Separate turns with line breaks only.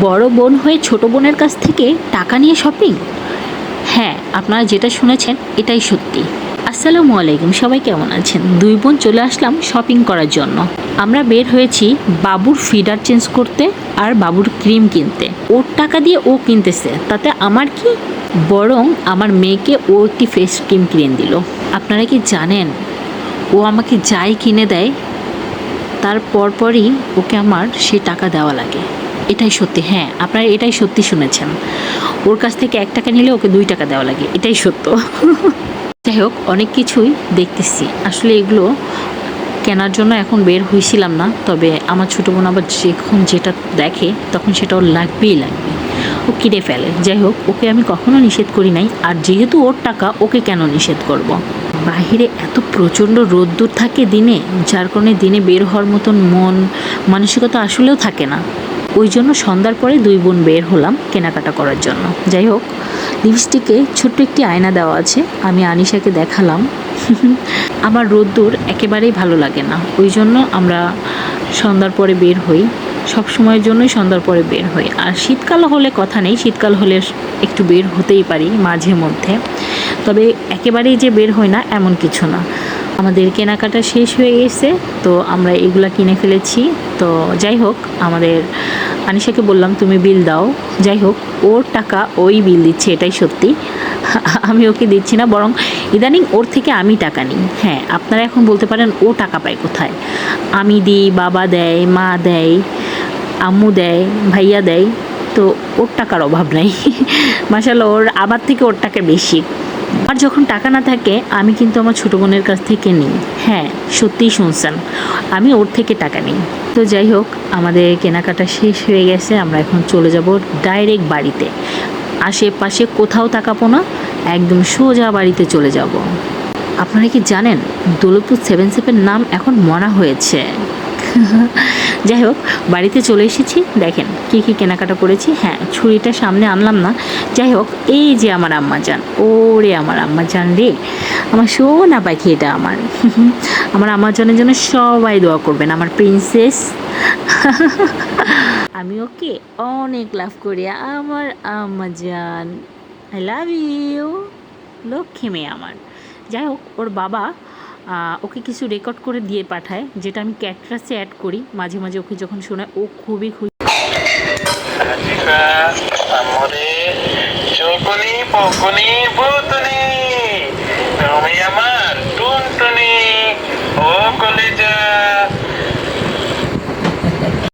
বড় বোন হয়ে ছোট বোনের কাছ থেকে টাকা নিয়ে শপিং। হ্যাঁ, আপনারা যেটা শুনেছেন এটাই সত্যি। আসসালামু আলাইকুম, সবাই কেমন আছেন? দুই বোন চলে আসলাম শপিং করার জন্য। আমরা বের হয়েছি বাবুর ফিডার চেঞ্জ করতে আর বাবুর ক্রিম কিনতে। ওর টাকা দিয়ে ও কিনতেছে, তাতে আমার কি? বরং আমার মেয়েকে ও একটি ফেস ক্রিম কিনে দিল। আপনারা কি জানেন ও আমাকে যাই কিনে দেয় তার পরপরই ওকে আমার সে টাকা দেওয়া লাগে। এটাই সত্যি। হ্যাঁ, আপনারা এটাই সত্যি শুনেছেন। ওর কাছ থেকে 1 টাকা নিলে ওকে 2 টাকা দেওয়া লাগে, এটাই সত্য। যাই হোক, অনেক কিছুই দেখতেছি। আসলে এগুলো কেনার জন্য এখন বের হয়েছিলাম না, তবে আমার ছোটো বোন আবার যখন যেটা দেখে তখন সেটা ওর লাগবেই লাগবে, ও কিনে ফেলে। যাই হোক, ওকে আমি কখনো নিষেধ করি নাই, আর যেহেতু ওর টাকা ওকে কেন নিষেধ করব। বাহিরে এত প্রচণ্ড রোদ্দুর থাকে দিনে, যার কারণে দিনে বের হওয়ার মতন মন মানসিকতা আসলেও থাকে না। ওই জন্য সন্ধ্যার পরে দুই বোন বের হলাম কেনাকাটা করার জন্য। যাই হোক, লিপস্টিকে ছোট্ট একটি আয়না দেওয়া আছে, আমি আনিশাকে দেখালাম। আমার রোদ্দুর একেবারেই ভালো লাগে না, ওই জন্য আমরা সন্ধ্যার পরে বের হই। সব সময়ের জন্যই সন্ধ্যার পরে বের হই। আর শীতকাল হলে কথা নেই, শীতকাল হলে একটু বের হতেই পারি মাঝে মধ্যে, তবে একেবারেই যে বের হয় না এমন কিছু না। আমাদের কেনাকাটা শেষ হয়ে গেছে, তো আমরা এগুলা কিনে ফেলেছি। তো যাই হোক, আমাদের আনিশাকে বললাম তুমি বিল দাও। যাই হোক, ওর টাকা ওই বিল দিচ্ছে, এটাই সত্যি। আমি ওকে দিচ্ছি না, বরং ইদানিং ওর থেকে আমি টাকা নিই। হ্যাঁ, আপনারা এখন বলতে পারেন ও টাকা পায় কোথায়? আমি দিই, বাবা দেয়, মা দেয়, আম্মু দেয়, ভাইয়া দেয়, তো ওর টাকার অভাব নাই। মাশাআল্লাহ, ওর আমার থেকে ওর টাকা বেশি। আর যখন টাকা না থাকে আমি কিন্তু আমার ছোটো বোনের কাছ থেকে নিই। হ্যাঁ, সত্যিই শুনছেন, আমি ওর থেকে টাকা নিই। তো যাই হোক, আমাদের কেনাকাটা শেষ হয়ে গেছে, আমরা এখন চলে যাব ডাইরেক্ট বাড়িতে। আশেপাশে কোথাও তাকাবো না, একদম সোজা বাড়িতে চলে যাব। আপনারা কি জানেন দৌলতপুর 7-7 নাম এখন মনা হয়েছে। যাই হোক, বাড়িতে চলে এসেছি। দেখেন কী কী কেনাকাটা করেছি। হ্যাঁ, ছুরিটা সামনে আনলাম না। যাই হোক, এই যে আমার আম্মা যান, ওরে আমার আম্মা যান রে, আমার সোনা পাখি এটা আমার। আমার আম্মা জানের জন্য সবাই দোয়া করবেন, আমার প্রিন্সেস। আমি ওকে অনেক লাভ করি, আমার আম্মা জান, আই লাভ ইউ, লক্ষ্মী মেয়ে আমার। যাই হোক, ওর বাবা ওকে কিছু রেকর্ড করে দিয়ে পাঠায়, যেটা আমি ক্যাটরাসে অ্যাড করি মাঝে মাঝে। ওকে যখন শোনায় ও খুবই খুশি।
চকুনি পকুনি